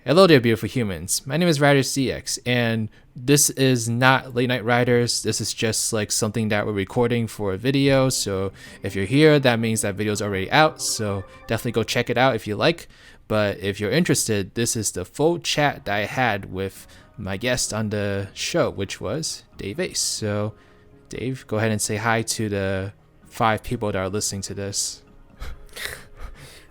Hello there, beautiful humans. My name is Riders CX, and this is not Late Night Riders. This is just like something that we're recording for a video. So if you're here, that means that video's already out. So definitely go check it out if you like. But if you're interested, this is the full chat that I had with my guest on the show, which was DaveAce. So Dave, go ahead and say hi to the 5 people that are listening to this.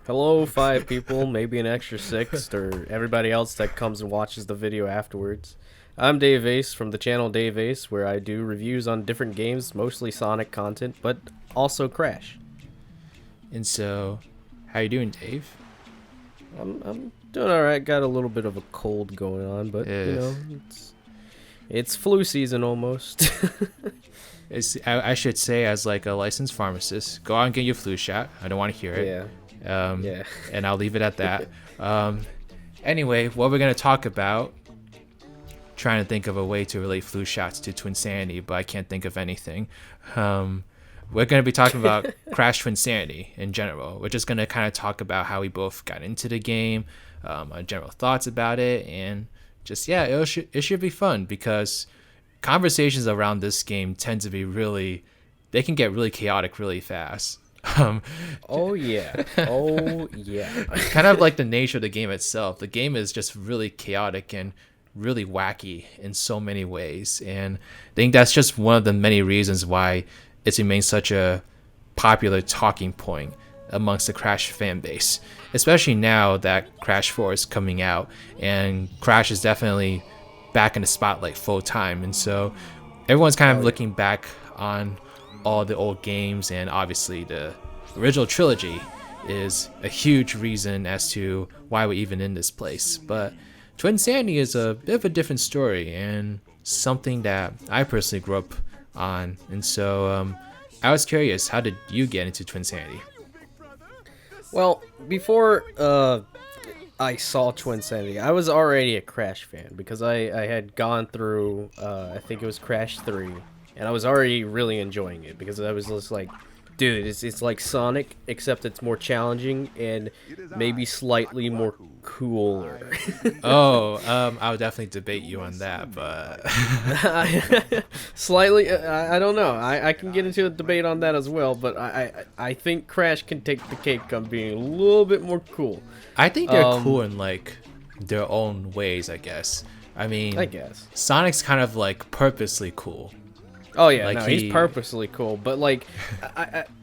Hello, 5 people, maybe an extra 6, or everybody else that comes and watches the video afterwards. I'm DaveAce from the channel DaveAce, where I do reviews on different games, mostly Sonic content, but also Crash. And so, how you doing, Dave? I'm doing alright, got a little bit of a cold going on, but, you know, it's flu season almost. I should say, as like a licensed pharmacist, go out and get your flu shot. I don't want to hear it. Yeah. And I'll leave it at that. Anyway, what we're going to talk about, trying to think of a way to relate flu shots to Twinsanity, but I can't think of anything. We're going to be talking about Crash Twinsanity in general. We're just going to kind of talk about how we both got into the game, our general thoughts about it, and just, yeah, it should be fun because conversations around this game tend to be they can get really chaotic really fast. Oh yeah. Kind of like the nature of the game itself. The game is just really chaotic and really wacky in so many ways, and I think that's just one of the many reasons why it's remained such a popular talking point amongst the Crash fan base, especially now that Crash 4 is coming out and Crash is definitely back in the spotlight full time, and so everyone's kind of looking back on all the old games, and obviously the original trilogy is a huge reason as to why we're even in this place. But Twinsanity is a bit of a different story and something that I personally grew up on, and so I was curious, how did you get into Twinsanity? Well, before I saw Twinsanity, I was already a Crash fan because I had gone through, I think it was Crash 3, and I was already really enjoying it because I was just like, dude, it's like Sonic, except it's more challenging and maybe slightly more cooler. I would definitely debate you on that, but slightly, I don't know. I can get into a debate on that as well, but I think Crash can take the cake on being a little bit more cool. I think they're cool in like their own ways, I guess. I mean, I guess Sonic's kind of like purposely cool. Oh yeah, like no, he's purposely cool, but like,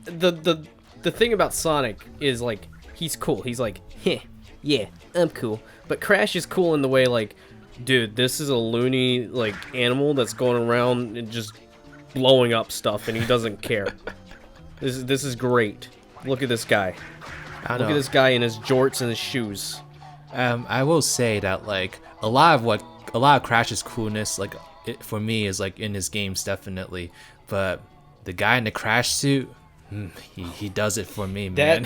the thing about Sonic is like he's cool. He's like, yeah, I'm cool. But Crash is cool in the way like, dude, this is a loony like animal that's going around and just blowing up stuff, and he doesn't care. This is great. Look at this guy. Look at this guy in his jorts and his shoes. I will say that like a lot of Crash's coolness, like for me, is like in his games definitely, but the guy in the Crash suit, he does it for me, man.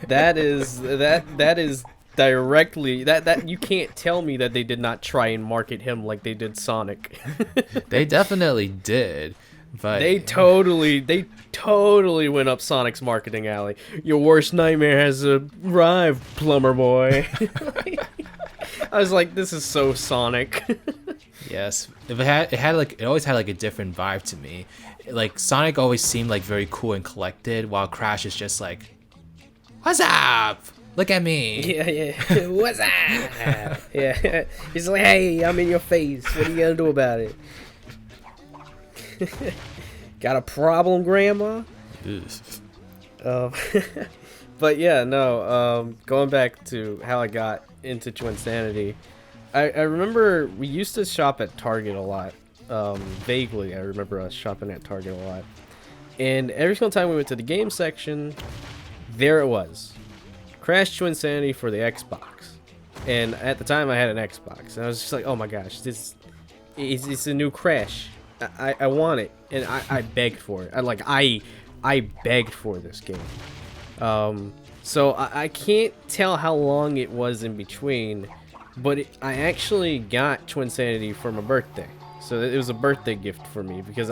that is directly that you can't tell me that they did not try and market him like they did Sonic. They definitely did, but they totally went up Sonic's marketing alley. Your worst nightmare has arrived, plumber boy. I was like, this is so Sonic. Yes, if it always had like a different vibe to me. Like Sonic always seemed like very cool and collected, while Crash is just like, "What's up? Look at me." Yeah. What's up? Yeah. He's like, hey, I'm in your face. What are you gonna do about it? Got a problem, Grandma? But yeah, no. Going back to how I got into Twinsanity, I remember we used to shop at Target a lot. Vaguely, I remember us shopping at Target a lot. And every single time we went to the game section, there it was. Crash Twinsanity for the Xbox. And at the time, I had an Xbox. And I was just like, oh my gosh, it's a new Crash. I want it. And I begged for it. I begged for this game. So I can't tell how long it was in between, but I actually got Twinsanity for my birthday. So it was a birthday gift for me because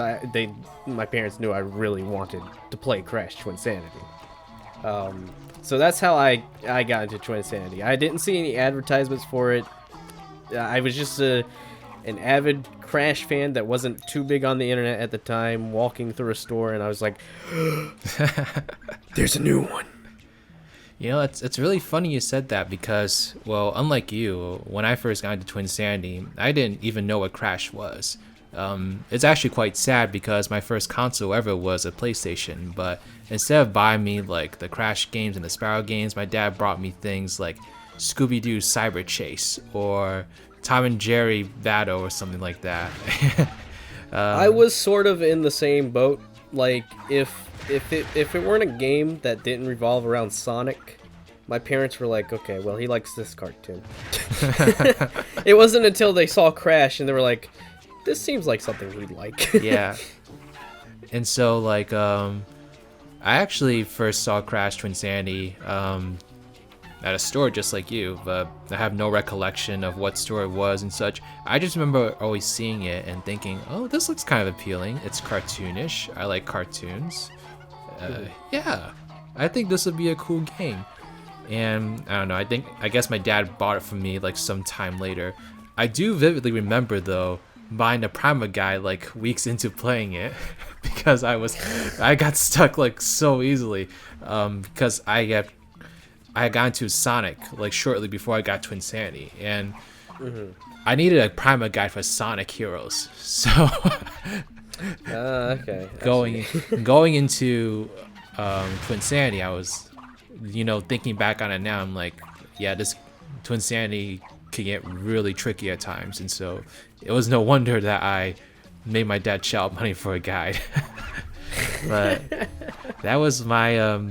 my parents knew I really wanted to play Crash Twinsanity. So that's how I got into Twinsanity. I didn't see any advertisements for it. I was just an avid Crash fan that wasn't too big on the internet at the time, walking through a store, and I was like, there's a new one. You know, it's really funny you said that because, well, unlike you, when I first got into Twinsanity, I didn't even know what Crash was. It's actually quite sad because my first console ever was a PlayStation, but instead of buying me like the Crash games and the Sparrow games, my dad brought me things like Scooby-Doo Cyber Chase or Tom and Jerry Battle or something like that. I was sort of in the same boat. Like, if it weren't a game that didn't revolve around Sonic, my parents were like, okay, well, he likes this cartoon. It wasn't until they saw Crash and they were like, this seems like something we'd like. Yeah. And so, like, I actually first saw Crash Twinsanity at a store just like you, but I have no recollection of what store it was and such. I just remember always seeing it and thinking, oh, this looks kind of appealing. It's cartoonish. I like cartoons. Yeah, I think this would be a cool game. And I don't know, I guess my dad bought it for me like some time later. I do vividly remember though buying the Prima guide like weeks into playing it because I got stuck like so easily because I got into Sonic like shortly before I got Twinsanity, and I needed a Prima guide for Sonic Heroes. So okay. going into Twinsanity, I was, thinking back on it now, I'm like, yeah, this Twinsanity can get really tricky at times, and so it was no wonder that I made my dad shell out money for a guide. But that was my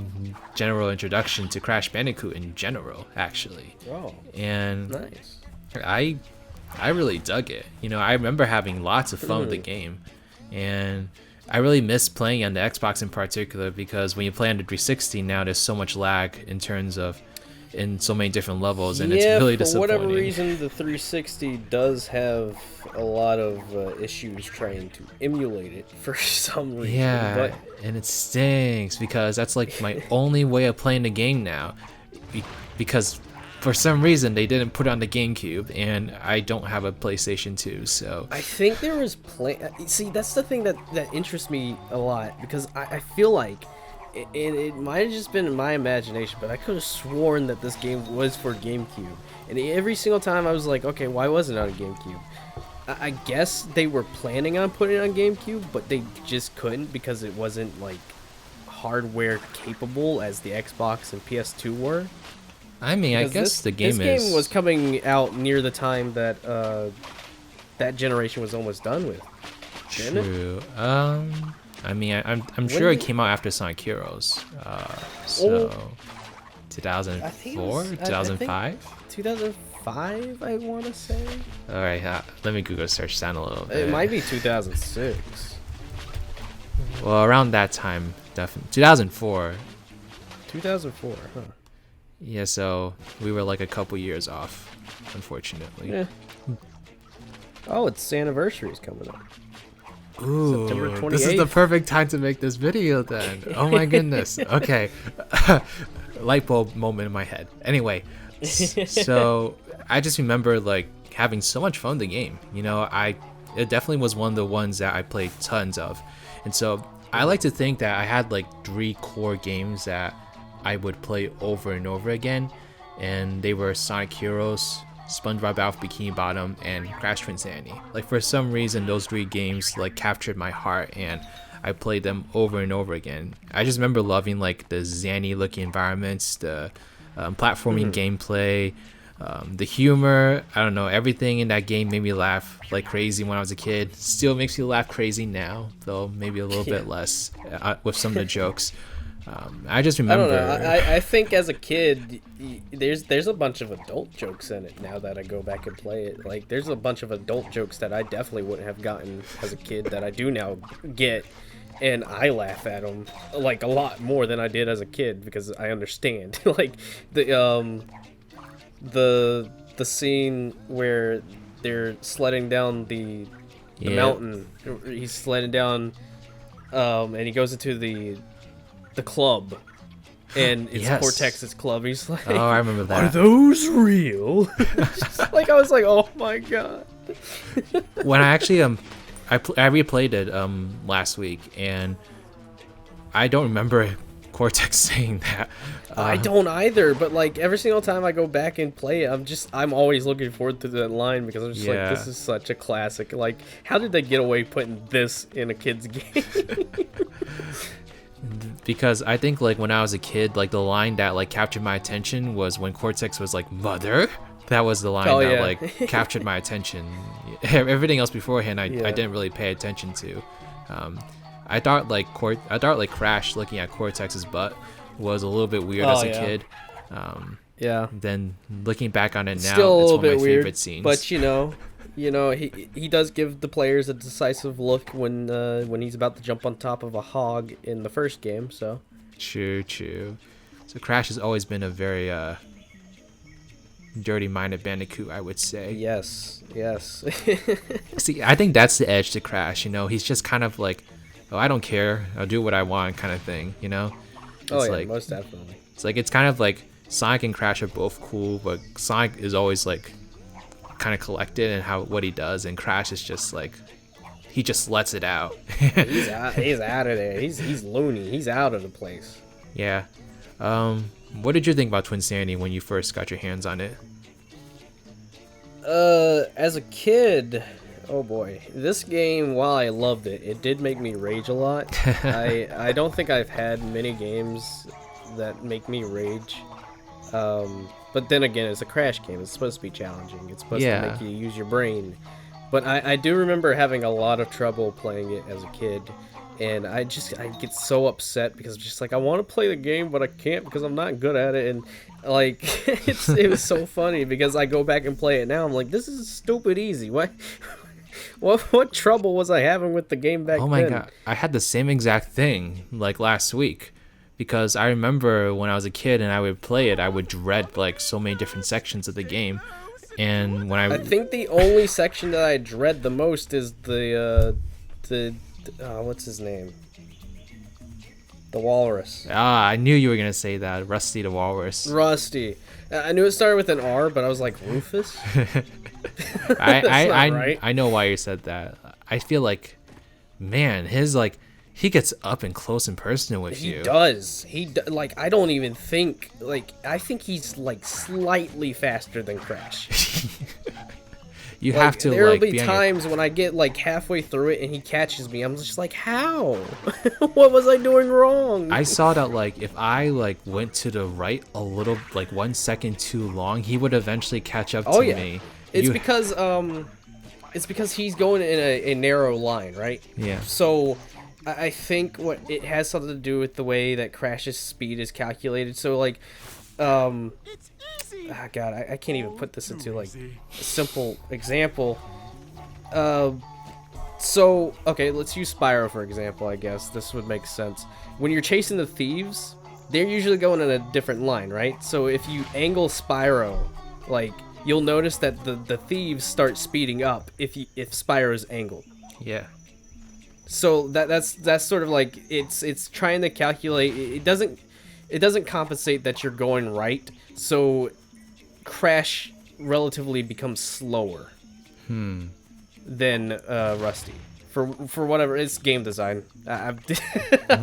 general introduction to Crash Bandicoot in general, actually. Oh, and nice. I really dug it. I remember having lots of fun with the game, and I really miss playing on the Xbox in particular because when you play on the 360 now, there's so much lag in so many different levels, and it's really disappointing. For whatever reason, the 360 does have a lot of issues trying to emulate it for some reason. Yeah, and it stinks because that's like my only way of playing the game now, because for some reason they didn't put it on the GameCube, and I don't have a PlayStation 2, so I think there was see, that's the thing that interests me a lot, because I feel like it might have just been in my imagination, but I could have sworn that this game was for GameCube. And every single time I was like, okay, why wasn't it on GameCube? I guess they were planning on putting it on GameCube, but they just couldn't because it wasn't like hardware capable as the Xbox and PS2 were. I mean, I guess this game was coming out near the time that that generation was almost done with. True. I mean, I'm sure it came out after Sonic Heroes. So 2004, 2005? 2005, I want to say. All right, let me Google search that a little bit. It might be 2006. Well, around that time, definitely 2004. 2004, huh? Yeah, so we were like a couple years off, unfortunately. Yeah. Oh, its anniversary is coming up. Ooh, September 28th. This is the perfect time to make this video then. Oh my goodness. Okay. Light bulb moment in my head. Anyway, so I just remember like having so much fun with the game. It definitely was one of the ones that I played tons of. And so I like to think that I had like 3 core games that I would play over and over again. And they were Sonic Heroes, SpongeBob Battle for Bikini Bottom, and Crash Twinsanity. Like for some reason those 3 games like captured my heart, and I played them over and over again. I just remember loving like the zany looking environments, the platforming gameplay, the humor. I don't know, everything in that game made me laugh like crazy when I was a kid. Still makes me laugh crazy now, though maybe a little bit less with some of the jokes. I just remember. I don't know. I think as a kid, there's a bunch of adult jokes in it now that I go back and play it. Like there's a bunch of adult jokes that I definitely wouldn't have gotten as a kid that I do now get, and I laugh at them like a lot more than I did as a kid because I understand. Like the scene where they're sledding down the mountain. He's sledding down, and he goes into the club, and it's Yes. Cortex's club. He's like, Oh, I remember that. Are those real? Like, I was like, oh my god. When I actually I replayed it last week, and I don't remember Cortex saying that. I don't either, but like every single time I go back and play it, I'm always looking forward to that line because I'm just like, this is such a classic. Like, how did they get away putting this in a kid's game? Because I think like when I was a kid, like the line that like captured my attention was when Cortex was like, "Mother." That was the line that like captured my attention. Everything else beforehand, I didn't really pay attention to. I thought like Crash looking at Cortex's butt was a little bit weird as a kid. Then looking back on it now, Still a it's little one of bit my weird, favorite scenes. but he does give the players a decisive look when he's about to jump on top of a hog in the first game. So true. So Crash has always been a very dirty-minded Bandicoot, I would say. Yes. See, I think that's the edge to Crash. He's just kind of like, oh, I don't care, I'll do what I want, kind of thing. It's most definitely. It's kind of like Sonic and Crash are both cool, but Sonic is always like kind of collected in what he does, and Crash is just like, he just lets it out. He's out of there. He's loony. He's out of the place. Yeah. What did you think about Twinsanity when you first got your hands on it? As a kid, oh boy, this game, while I loved it, it did make me rage a lot. I don't think I've had many games that make me rage. But then again, it's a Crash game. It's supposed to be challenging. It's supposed to make you use your brain. But I do remember having a lot of trouble playing it as a kid. And I get so upset because I'm just like, I want to play the game, but I can't because I'm not good at it. And like, it was so funny because I go back and play it now. I'm like, this is stupid easy. What trouble was I having with the game back then? Oh my god, I had the same exact thing like last week, because I remember when I was a kid and I would play it, I would dread like so many different sections of the game. And when I think the only section that I dread the most is the what's his name? The Walrus. I knew you were gonna say that, Rusty the Walrus. Rusty. I knew it started with an R, but I was like, Rufus? I know why you said that. I feel like, man, he gets up and close and personal with you. He does. Like, I don't even think, like, I think he's like slightly faster than Crash. You have to. There will be times when I get like halfway through it and he catches me. I'm just like, how? What was I doing wrong? I saw that like if I like went to the right a little, like 1 second too long, he would eventually catch up to me. It's because he's going in a narrow line, right? Yeah. So I think what it has something to do with the way that Crash's speed is calculated. So like, God, I can't even put this into like a simple example. So okay, let's use Spyro for example. I guess this would make sense. When you're chasing the thieves, they're usually going in a different line, right? So if you angle Spyro, like, you'll notice that the thieves start speeding up if Spyro's angled. Yeah. So that's sort of like it's trying to calculate. It doesn't compensate that you're going right. So Crash relatively becomes slower than Rusty for whatever. It's game design. I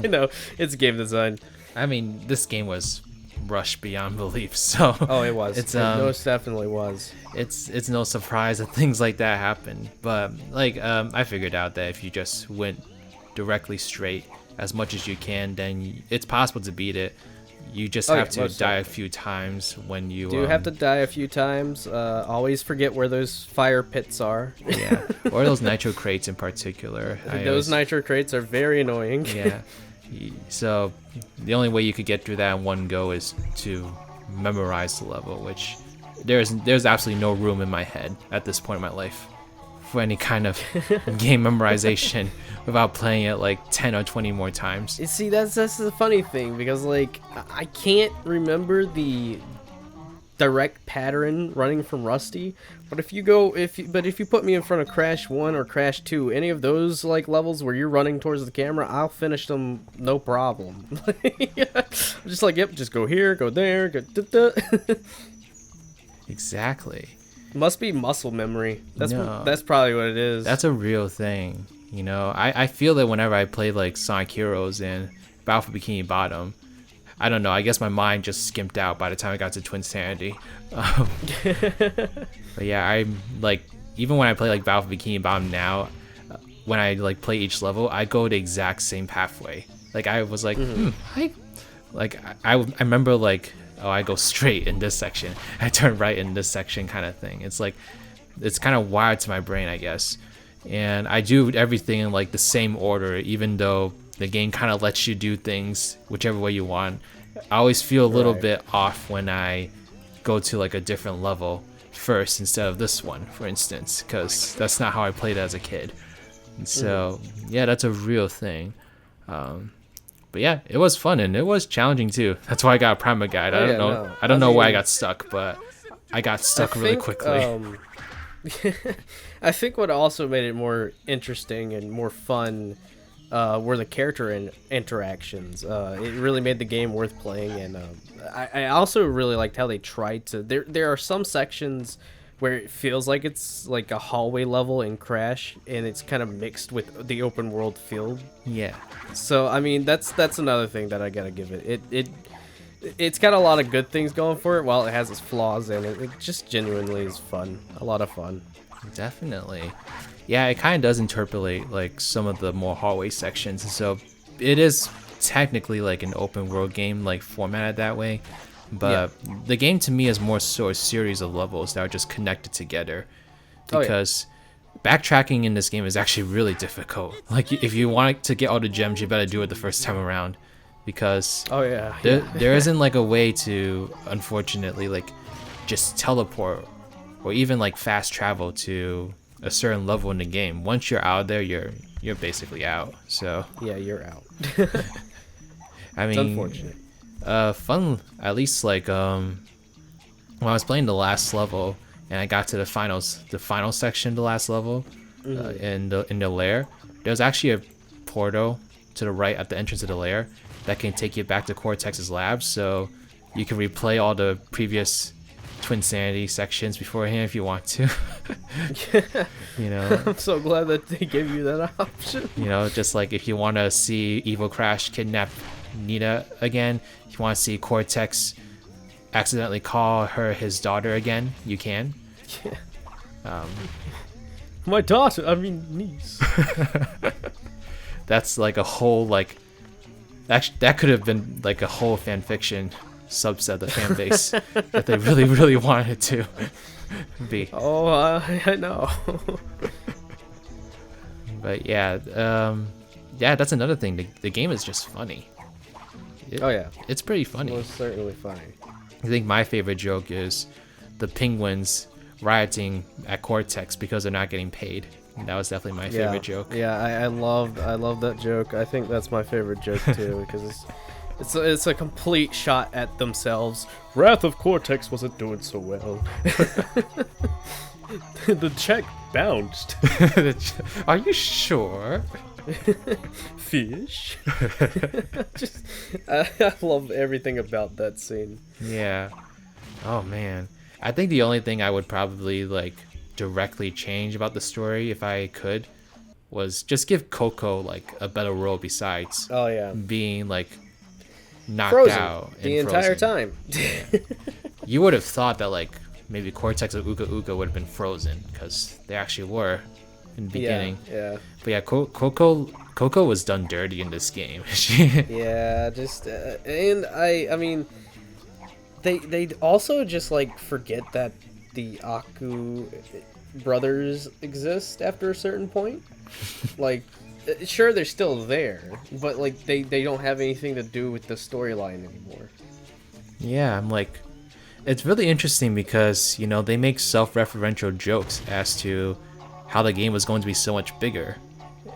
know it's game design. I mean, this game was rushed beyond belief. So it was. It most definitely was. It's no surprise that things like that happen. But like I figured out that if you just went directly straight as much as you can, then it's possible to beat it. You just have to die a few times when you do have to die a few times. Always forget where those fire pits are. Yeah, or those nitro crates in particular. Those nitro crates are very annoying. Yeah. So the only way you could get through that in one go is to memorize the level, which there's absolutely no room in my head at this point in my life for any kind of game memorization without playing it like 10 or 20 more times. You see, that's the funny thing, because like I can't remember the direct pattern running from Rusty. But if you put me in front of Crash 1 or Crash 2, any of those like levels where you're running towards the camera, I'll finish them no problem. I'm just like, yep, just go here, go there, go Exactly. Must be muscle memory. That's probably what it is. That's a real thing. You know, I feel that whenever I play like Sonic Heroes and Battle for Bikini Bottom, I don't know, I guess my mind just skimped out by the time I got to Twinsanity. But yeah, I'm like, even when I play like Battle for Bikini Bottom now, when I like play each level, I go the exact same pathway. Like I was like, I remember like, oh, I go straight in this section, I turn right in this section, kind of thing. It's like, it's kind of wired to my brain, I guess. And I do everything in like the same order, even though the game kind of lets you do things whichever way you want. I always feel a little bit off when I go to like a different level first instead of this one, for instance, because that's not how I played as a kid. And so yeah, that's a real thing. But yeah, it was fun and it was challenging too. That's why I got a Prima Guide. I don't know why I got stuck, but I got stuck really quickly. I think what also made it more interesting and more fun were the character interactions. It really made the game worth playing, and I also really liked how they tried to. There are some sections where it feels like it's like a hallway level in Crash, and it's kind of mixed with the open world field. Yeah. So I mean, that's another thing that I gotta give it. It's got a lot of good things going for it, while it has its flaws, and it just genuinely is fun. A lot of fun. Definitely. Yeah, it kind of does interpolate like some of the more hallway sections, and so it is technically like an open world game, like formatted that way. But the game to me is more so a series of levels that are just connected together, because backtracking in this game is actually really difficult. Like if you want to get all the gems, you better do it the first time around, because there isn't like a way to, unfortunately, like just teleport or even like fast travel to a certain level in the game. Once you're out there, you're basically out. So yeah, you're out. I mean, it's unfortunate. Fun, at least like when I was playing the last level and I got to the final section of the last level, in the lair, there's actually a portal to the right at the entrance of the lair that can take you back to Cortex's lab, so you can replay all the previous Twinsanity sections beforehand if you want to. You know, I'm so glad that they gave you that option. You know, just like if you want to see Evil Crash kidnap Nita again, if you want to see Cortex accidentally call her his daughter again, you can. My daughter, I mean niece. That's like a whole like that could have been like a whole fan fiction subset of the fan base that they really wanted it to be. Oh, I know. But yeah, that's another thing. The game is just funny. It's pretty funny. Most certainly funny. I think my favorite joke is the penguins rioting at Cortex because they're not getting paid. That was definitely my favorite joke. Yeah, I love that joke. I think that's my favorite joke too, because it's a complete shot at themselves. Wrath of Cortex wasn't doing so well. The check bounced. Are you sure? Fish. I love everything about that scene. Yeah. Oh man. I think the only thing I would probably like directly change about the story, if I could, was just give Coco like a better role besides being like knocked frozen out the entire time. You would have thought that like maybe Cortex or Uka Uka would have been frozen, because they actually were in the beginning. But yeah, Coco was done dirty in this game. And I mean, they also just like forget that the Aku brothers exist after a certain point. Like, sure, they're still there, but like they don't have anything to do with the storyline anymore. Yeah, I'm like, it's really interesting because, you know, they make self-referential jokes as to how the game was going to be so much bigger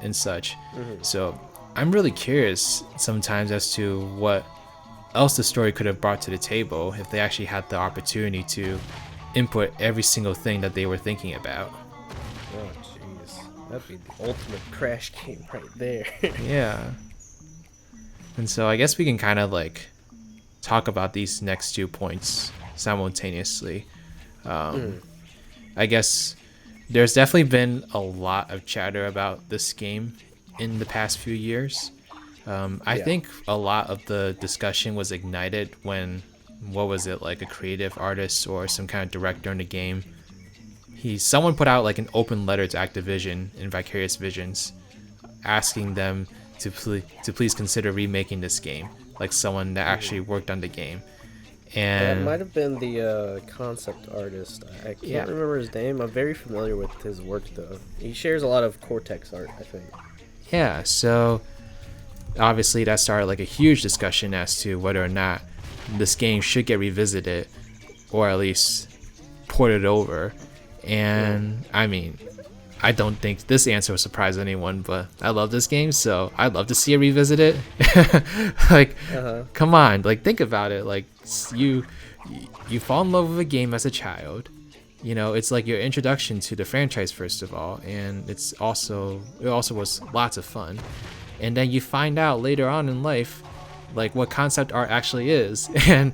and such. So I'm really curious sometimes as to what else the story could have brought to the table if they actually had the opportunity to input every single thing that they were thinking about. Oh, jeez. That'd be the ultimate Crash game right there. Yeah. And so I guess we can kind of like talk about these next 2 points simultaneously. I guess there's definitely been a lot of chatter about this game in the past few years. I think a lot of the discussion was ignited when, what was it, like a creative artist or some kind of director in the game, someone put out like an open letter to Activision and Vicarious Visions asking them to please consider remaking this game, like someone that actually worked on the game. And that might have been the concept artist. I can't remember his name. I'm very familiar with his work, though. He shares a lot of Cortex art, I think. Yeah, so obviously that started like a huge discussion as to whether or not this game should get revisited or at least ported over. And I mean, I don't think this answer will surprise anyone, but I love this game, so I'd love to see it revisited. Like, come on, like think about it. Like you fall in love with a game as a child. You know, it's like your introduction to the franchise first of all, and it also was lots of fun. And then you find out later on in life, like what concept art actually is, and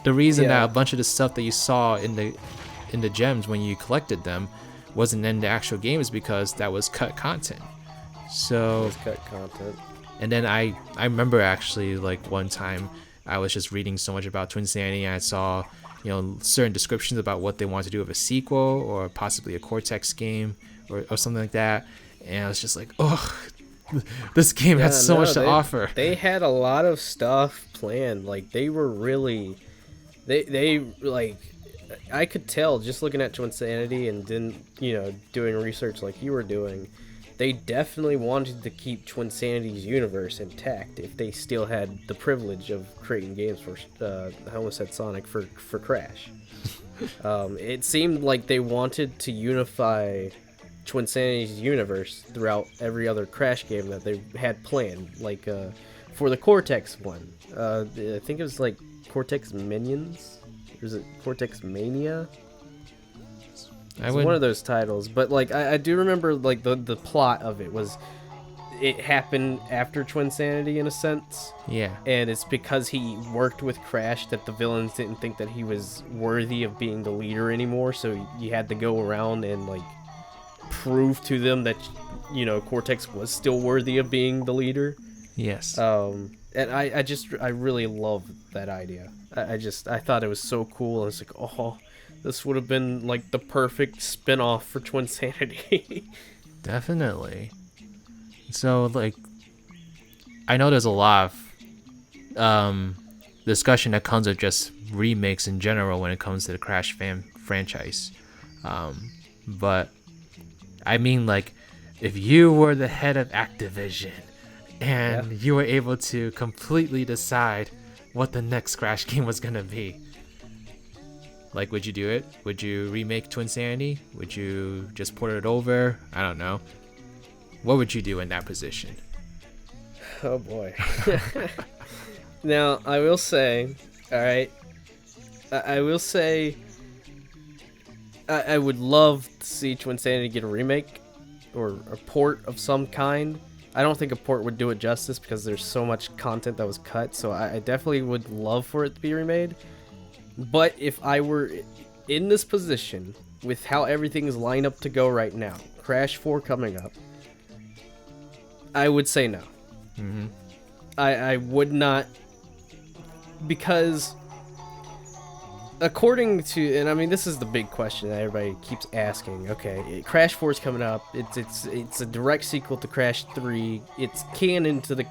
the reason that a bunch of the stuff that you saw in the gems when you collected them wasn't in the actual game is because that was cut content. So it was cut content. And then I remember actually like one time I was just reading so much about Twinsanity and I saw, you know, certain descriptions about what they wanted to do with a sequel or possibly a Cortex game or something like that, and I was just like, oh, this game had so much to offer. They had a lot of stuff planned. Like they were really, they like, I could tell just looking at Twinsanity and doing research like you were doing, they definitely wanted to keep Twinsanity's universe intact if they still had the privilege of creating games for I almost said Sonic for Crash. It seemed like they wanted to unify Twinsanity's universe throughout every other Crash game that they had planned, like for the Cortex one. I think it was like Cortex Minions, or is it Cortex Mania? It's one of those titles, but like I do remember like the plot of it was it happened after Twinsanity in a sense. Yeah. And it's because he worked with Crash that the villains didn't think that he was worthy of being the leader anymore, so you had to go around and like prove to them that, you know, Cortex was still worthy of being the leader. Yes. And I really love that idea. I thought it was so cool. It's like, oh, this would have been like the perfect spin-off for Twinsanity. Definitely. So like, I know there's a lot of discussion that comes with just remakes in general when it comes to the Crash franchise. But I mean, like, if you were the head of Activision and you were able to completely decide what the next Crash game was gonna be, like, would you do it? Would you remake Twinsanity? Would you just port it over? I don't know. What would you do in that position? Oh boy. Now, I will say, all right, I will say I would love to see Twinsanity get a remake or a port of some kind. I don't think a port would do it justice because there's so much content that was cut, so I definitely would love for it to be remade. But if I were in this position with how everything is lined up to go right now, Crash 4 coming up, I would say no. Mm-hmm. I would not, because according to, and I mean this is the big question that everybody keeps asking. Okay, Crash 4 is coming up. It's a direct sequel to Crash 3. It's canon to the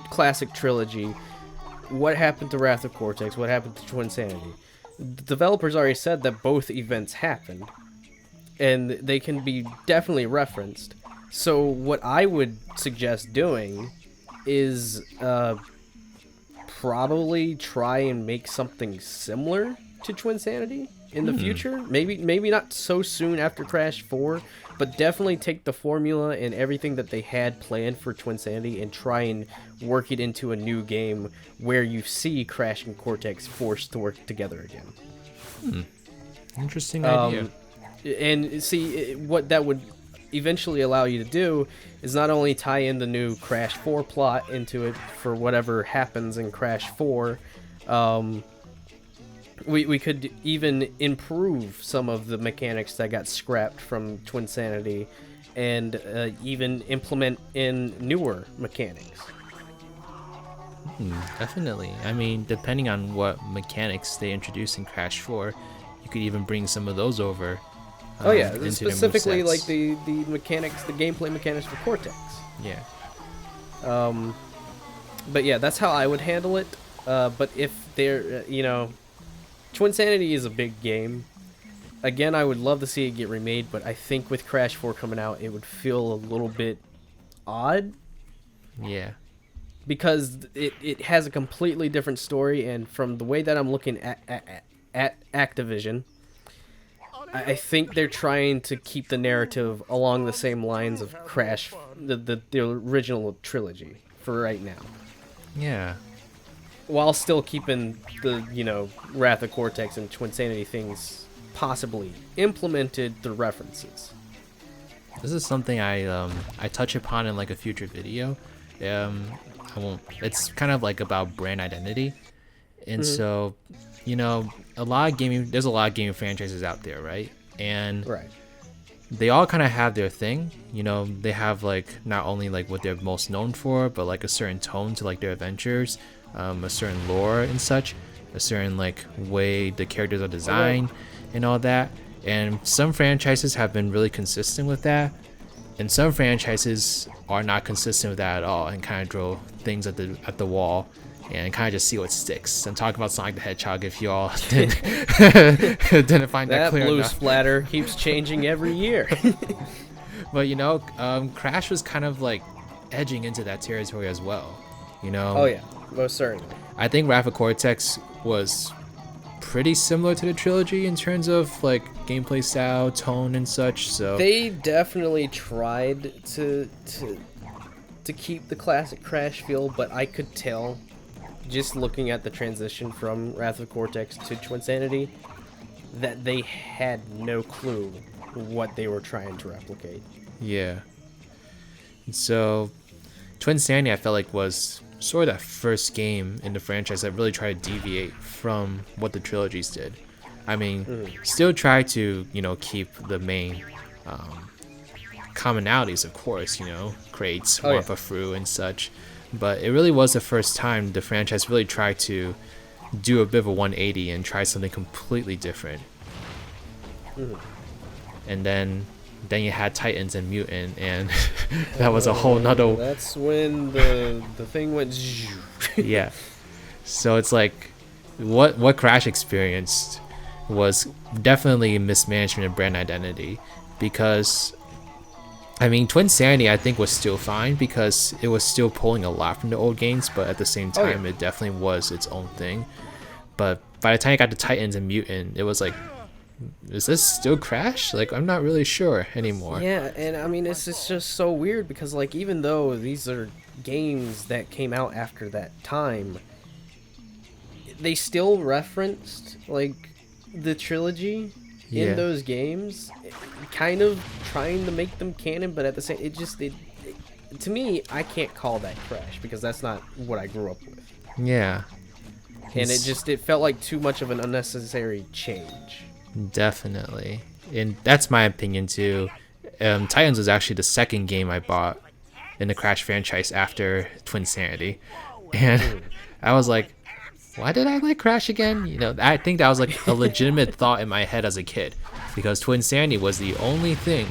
classic trilogy. What happened to Wrath of Cortex? What happened to Twinsanity? The developers already said that both events happened, and they can be definitely referenced. So what I would suggest doing is probably try and make something similar to Twinsanity. in the future. Maybe not so soon after Crash 4, but definitely take the formula and everything that they had planned for Twinsanity and try and work it into a new game where you see Crash and Cortex forced to work together again. Interesting idea. And see, what that would eventually allow you to do is not only tie in the new Crash 4 plot into it for whatever happens in Crash 4, we could even improve some of the mechanics that got scrapped from Twinsanity and even implement in newer mechanics. Definitely. I mean, depending on what mechanics they introduce in Crash 4, you could even bring some of those over. Oh yeah, into specifically the like the mechanics, the gameplay mechanics for Cortex. Yeah. But yeah, that's how I would handle it. But if they're, Twinsanity is a big game. Again, I would love to see it get remade, but I think with Crash 4 coming out, it would feel a little bit odd. Yeah. Because it has a completely different story, and from the way that I'm looking at Activision, I think they're trying to keep the narrative along the same lines of Crash, the original trilogy, for right now. Yeah. While still keeping the, Wrath of Cortex and Twinsanity things possibly implemented the references. This is something I touch upon in like a future video. I won't. It's kind of like about brand identity, and so there's a lot of gaming franchises out there, right? And they all kind of have their thing. They have like not only like what they're most known for, but like a certain tone to like their adventures, a certain lore and such, a certain like way the characters are designed and all that. And some franchises have been really consistent with that, and some franchises are not consistent with that at all and kind of throw things at the wall and kind of just see what sticks. I'm talking about Sonic the Hedgehog, if you all didn't find that clear blue enough. splatter keeps changing every year. But Crash was kind of like edging into that territory as well. Oh yeah, most certainly. I think Wrath of Cortex was pretty similar to the trilogy in terms of like gameplay style, tone, and such. So they definitely tried to keep the classic Crash feel, but I could tell just looking at the transition from Wrath of Cortex to Twinsanity that they had no clue what they were trying to replicate. Yeah. And so Twinsanity, I felt like, was sort of that first game in the franchise that really tried to deviate from what the trilogies did. I mean, still try to, keep the main commonalities, of course, crates, Wampa Fru, and such. But it really was the first time the franchise really tried to do a bit of a 180 and try something completely different. And then you had Titans and Mutant, and that was a whole nother. That's when the thing went. Yeah. So it's like what Crash experienced was definitely mismanagement of brand identity, because Twinsanity I think was still fine because it was still pulling a lot from the old games, but at the same time it definitely was its own thing. But by the time I got to Titans and Mutant, it was like, is this still Crash? Like, I'm not really sure anymore. Yeah, and it's just so weird because like even though these are games that came out after that time, they still referenced like the trilogy in those games, kind of trying to make them canon, but at the same, to me, I can't call that Crash because that's not what I grew up with. Yeah. And it felt like too much of an unnecessary change. Definitely. And that's my opinion too. Titans was actually the second game I bought in the Crash franchise after Twinsanity. And I was like, why did I like Crash again? I think that was like a legitimate thought in my head as a kid, because Twinsanity was the only thing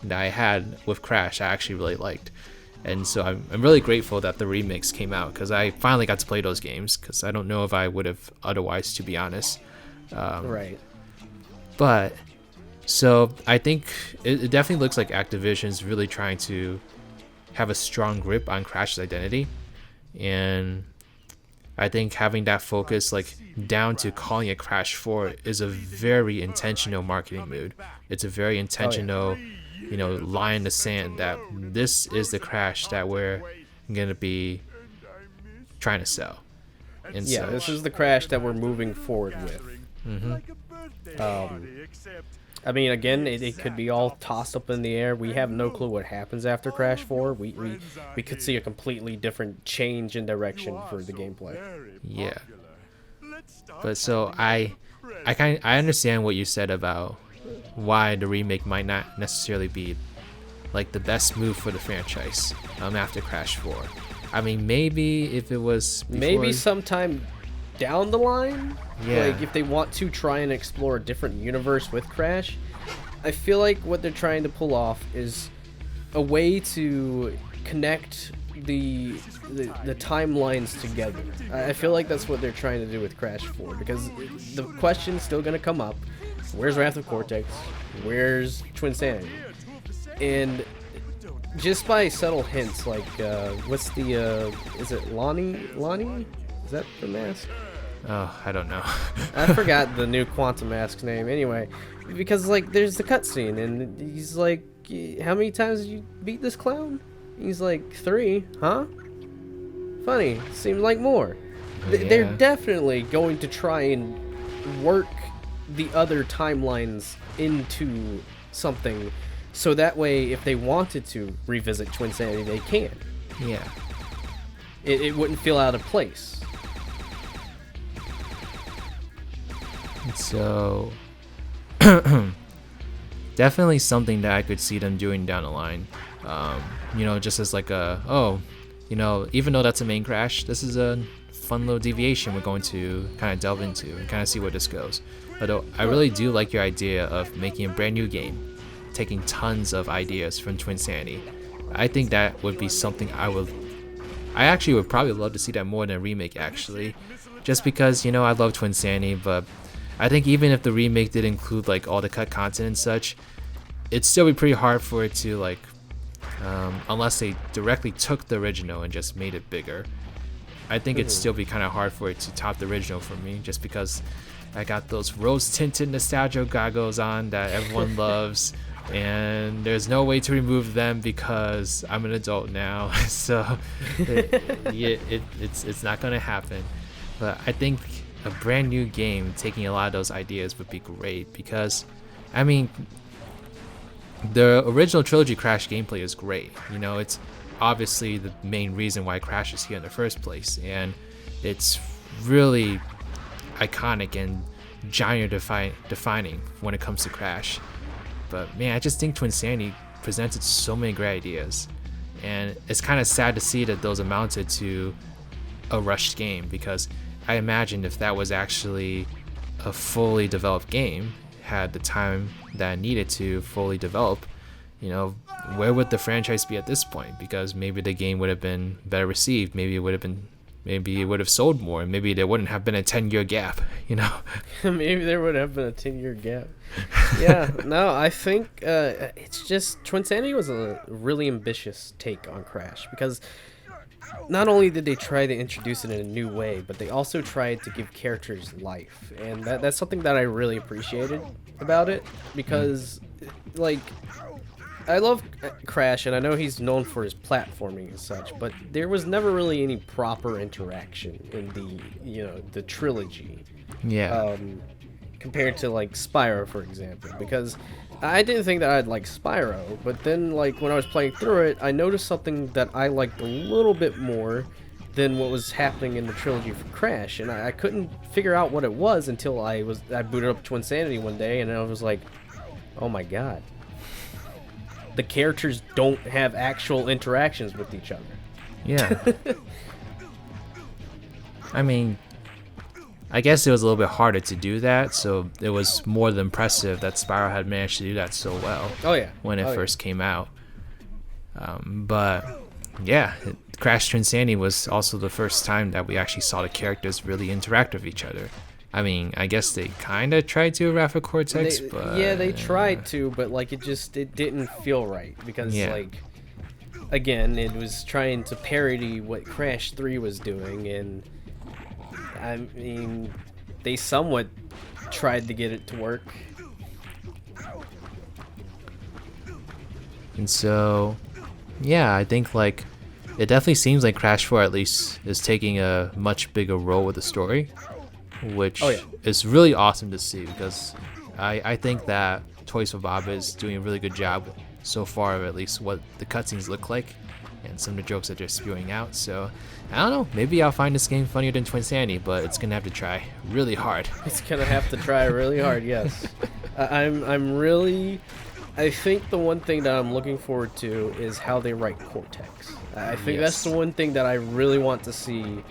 that I had with Crash I actually really liked. And so I'm really grateful that the remix came out, because I finally got to play those games, because I don't know if I would have otherwise, to be honest. Right. But so I think it definitely looks like Activision's really trying to have a strong grip on Crash's identity. And I think having that focus like down to calling it Crash 4 is a very intentional marketing mood. It's a very intentional, line in the sand that this is the Crash that we're gonna be trying to sell. And yeah, this is the Crash that we're moving forward with. I mean, again, it could be all tossed up in the air. We have no clue what happens after Crash 4. We could see a completely different change in direction for the gameplay. Yeah. But so I understand what you said about why the remake might not necessarily be like the best move for the franchise after Crash 4. I mean, maybe if it was before... maybe sometime down the line, yeah. like if they want to try and explore a different universe with Crash, I feel like what they're trying to pull off is a way to connect the timelines together. I feel like that's what they're trying to do with Crash 4, because the question's still going to come up: where's Wrath of Cortex? Where's Twinsanity? And just by subtle hints, like what's the is it Lonnie? Is that the mask? Oh, I don't know. I forgot the new Quantum Mask's name. Anyway, because like there's the cutscene and he's like, "How many times did you beat this clown?" He's like, 3, huh? Funny, seems like more. Yeah. They're definitely going to try and work the other timelines into something, so that way, if they wanted to revisit Twinsanity, they can. Yeah. It wouldn't feel out of place. So, definitely something that I could see them doing down the line. Just as like even though that's a main Crash, this is a fun little deviation we're going to kind of delve into and kind of see where this goes. Although I really do like your idea of making a brand new game, taking tons of ideas from Twinsanity. I think that would be something I actually would probably love to see that more than a remake, actually. Just because, I love Twinsanity, but I think even if the remake did include like all the cut content and such, it'd still be pretty hard for it to like, unless they directly took the original and just made it bigger. I think it'd still be kind of hard for it to top the original for me, just because I got those rose-tinted nostalgia goggles on that everyone loves, and there's no way to remove them because I'm an adult now. So it's not gonna happen. But I think a brand new game taking a lot of those ideas would be great, because I mean, the original trilogy Crash gameplay is great. It's obviously the main reason why Crash is here in the first place, and it's really iconic and genre defining when it comes to Crash. But man, I just think Twinsanity presented so many great ideas, and it's kind of sad to see that those amounted to a rushed game, because I imagine if that was actually a fully developed game, had the time that it needed to fully develop, where would the franchise be at this point? Because maybe the game would have been better received, maybe it would have sold more, and maybe there wouldn't have been a 10-year gap, Maybe there would have been a 10-year gap. Yeah, no, I think it's just Twinsanity was a really ambitious take on Crash, because not only did they try to introduce it in a new way, but they also tried to give characters life, and that's something that I really appreciated about it, because like, I love Crash, and I know he's known for his platforming and such, but there was never really any proper interaction in the trilogy. Yeah. Compared to like Spyro, for example, because I didn't think that I'd like Spyro, but then like when I was playing through it, I noticed something that I liked a little bit more than what was happening in the trilogy for Crash, and I couldn't figure out what it was until I booted up Twinsanity one day, and I was like, oh my god, the characters don't have actual interactions with each other. Yeah. I mean, I guess it was a little bit harder to do that, so it was more than impressive that Spyro had managed to do that so well. Oh yeah. When it first came out. But yeah, Crash Twinsanity was also the first time that we actually saw the characters really interact with each other. I mean, I guess they kind of tried to Wrath of Cortex, but yeah, they tried to, but like it didn't feel right, because like, again, it was trying to parody what Crash 3 was doing, and I mean, they somewhat tried to get it to work. And so, yeah, I think like it definitely seems like Crash 4 at least is taking a much bigger role with the story, which is really awesome to see because I think that Toys for Bob is doing a really good job so far of at least what the cutscenes look like and some of the jokes that they're spewing out. So I don't know, maybe I'll find this game funnier than Twinsanity, but it's gonna have to try really hard. It's gonna have to try really hard, yes. I think the one thing that I'm looking forward to is how they write Cortex. I think that's the one thing that I really want to see,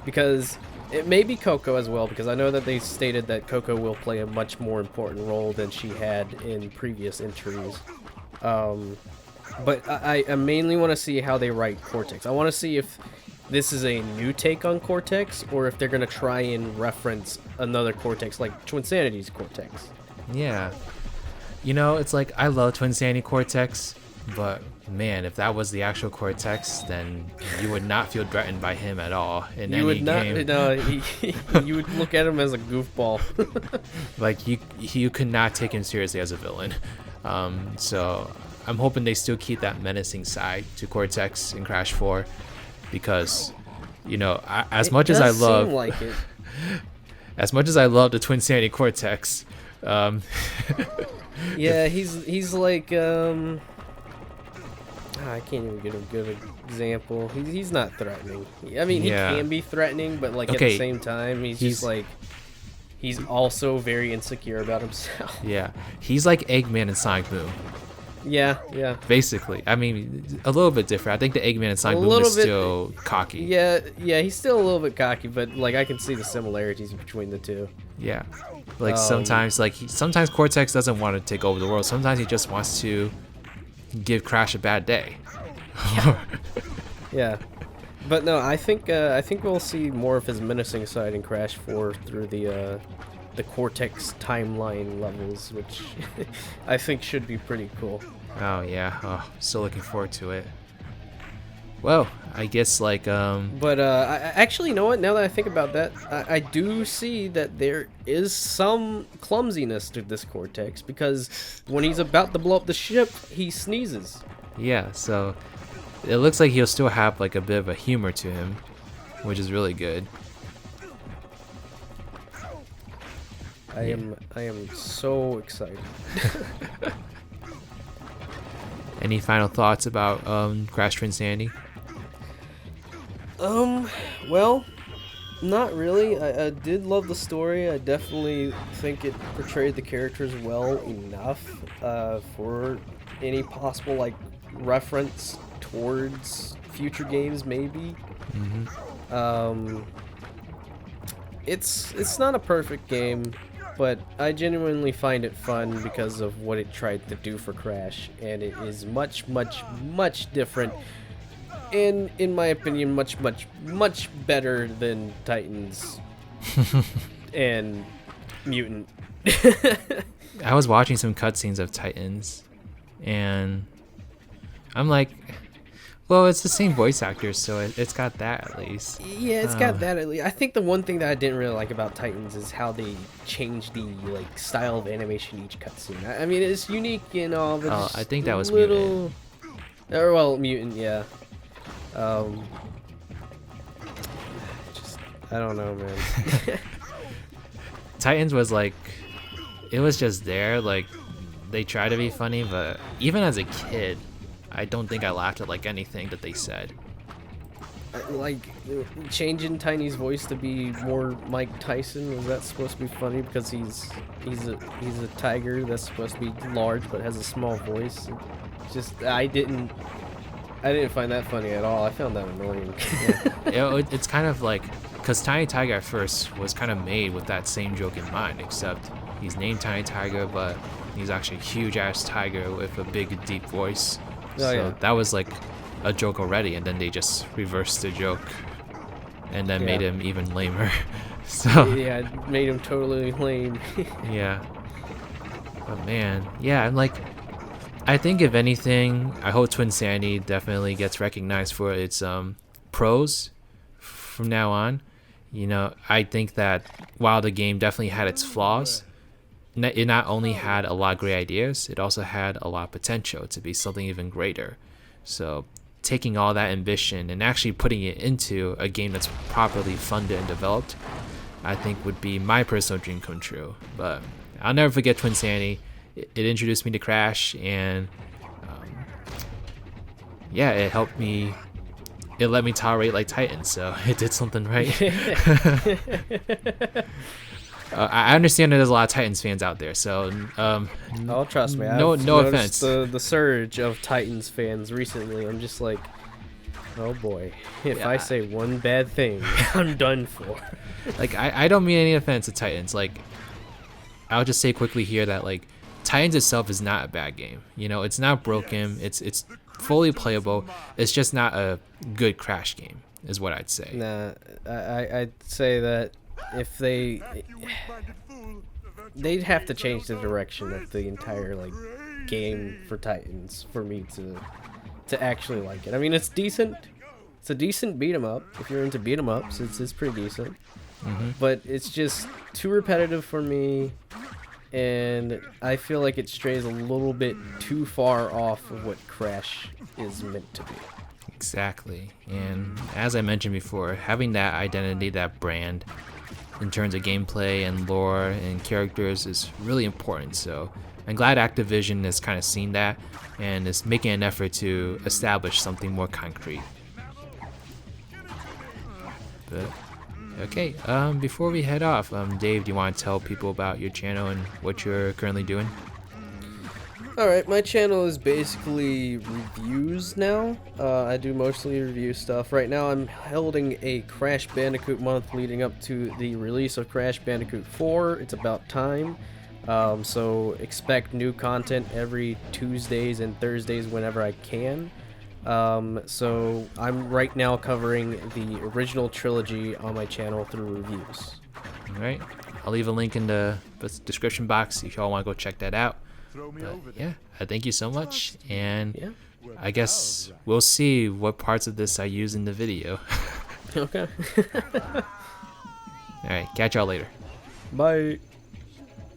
because it may be Coco as well, because I know that they stated that Coco will play a much more important role than she had in previous entries. But I mainly want to see how they write Cortex. I want to see if this is a new take on Cortex, or if they're going to try and reference another Cortex, like Twinsanity's Cortex. Yeah. You know, it's like, I love Twinsanity Cortex, but man, if that was the actual Cortex, then you would not feel threatened by him at all in any game. No, you would look at him as a goofball. Like, you could not take him seriously as a villain. So I'm hoping they still keep that menacing side to Cortex in Crash 4, because, you know, as much as I love the Twinsanity Cortex, yeah, he's like I can't even get a good example. He's not threatening. I mean, he can be threatening, but like at the same time, he's just like, he's also very insecure about himself. Yeah, he's like Eggman and Sonic Boom. Yeah. Basically, I mean, a little bit different. I think the Eggman and Sonic Boom is still cocky. Yeah, he's still a little bit cocky, but like I can see the similarities between the two. Yeah, like sometimes Cortex doesn't want to take over the world. Sometimes he just wants to give Crash a bad day. Yeah. But no, I think we'll see more of his menacing side in Crash 4 through the Cortex timeline levels, which I think should be pretty cool. Oh yeah, still looking forward to it. Well, I guess like But I actually, you know what? Now that I think about that, I do see that there is some clumsiness to this Cortex, because when he's about to blow up the ship, he sneezes. Yeah, so it looks like he'll still have like a bit of a humor to him, which is really good. I am so excited. Any final thoughts about Crash Twinsanity? Well, not really. I did love the story. I definitely think it portrayed the characters well enough for any possible like reference towards future games, maybe. It's not a perfect game, but I genuinely find it fun because of what it tried to do for Crash, and it is much different. And in my opinion, much better than Titans and Mutant. I was watching some cutscenes of Titans, and I'm like, well, it's the same voice actors, so it's got that at least. Yeah, it's got that at least. I think the one thing that I didn't really like about Titans is how they changed the like style of animation each cutscene. I mean, it's unique and all, but I think that was Mutant. Or well, Mutant, yeah. I don't know, man. Titans was like, it was just there. Like, they try to be funny, but even as a kid, I don't think I laughed at like anything that they said. Like changing Tiny's voice to be more Mike Tyson, was that supposed to be funny because he's a tiger that's supposed to be large but has a small voice? Just I didn't find that funny at all. I found that annoying. It's kind of like, because Tiny Tiger at first was kind of made with that same joke in mind, except he's named Tiny Tiger, but he's actually a huge ass tiger with a big deep voice. That was like a joke already, and then they just reversed the joke and then made him even lamer. So yeah, it made him totally lame. Yeah. But man, yeah, I'm like, I think if anything, I hope Twinsanity definitely gets recognized for its pros from now on. You know, I think that while the game definitely had its flaws, it not only had a lot of great ideas, it also had a lot of potential to be something even greater. So taking all that ambition and actually putting it into a game that's properly funded and developed, I think would be my personal dream come true. But I'll never forget Twinsanity. It introduced me to Crash, and yeah, it helped me. It let me tolerate like Titans, so it did something right. I understand that there's a lot of Titans fans out there, so Oh, trust me. no I've no noticed offense. the surge of Titans fans recently. I'm just like, oh boy, if I Yeah. say one bad thing, I'm done for. Like I don't mean any offense to Titans. Like I'll just say quickly here that like Titans itself is not a bad game. You know, it's not broken. It's fully playable. It's just not a good Crash game, is what I'd say. Nah, I'd say that if they'd have to change the direction of the entire like game for Titans for me to actually like it. I mean, it's decent. It's a decent beat 'em up. If you're into beat 'em ups, it's pretty decent. But it's just too repetitive for me, and I feel like it strays a little bit too far off of what Crash is meant to be. Exactly. And as I mentioned before, having that identity, that brand in terms of gameplay and lore and characters is really important. So I'm glad Activision has kind of seen that and is making an effort to establish something more concrete. But okay, before we head off, Dave, do you want to tell people about your channel and what you're currently doing? Alright, my channel is basically reviews now. I do mostly review stuff. Right now I'm holding a Crash Bandicoot month leading up to the release of Crash Bandicoot 4. It's about time. So expect new content every Tuesdays and Thursdays whenever I can. So I'm right now covering the original trilogy on my channel through reviews. All right, I'll leave a link in the description box if y'all want to go check that out. But yeah, I thank you so much, and Yeah. I guess we'll see what parts of this I use in the video. Okay. All right, catch y'all later. Bye.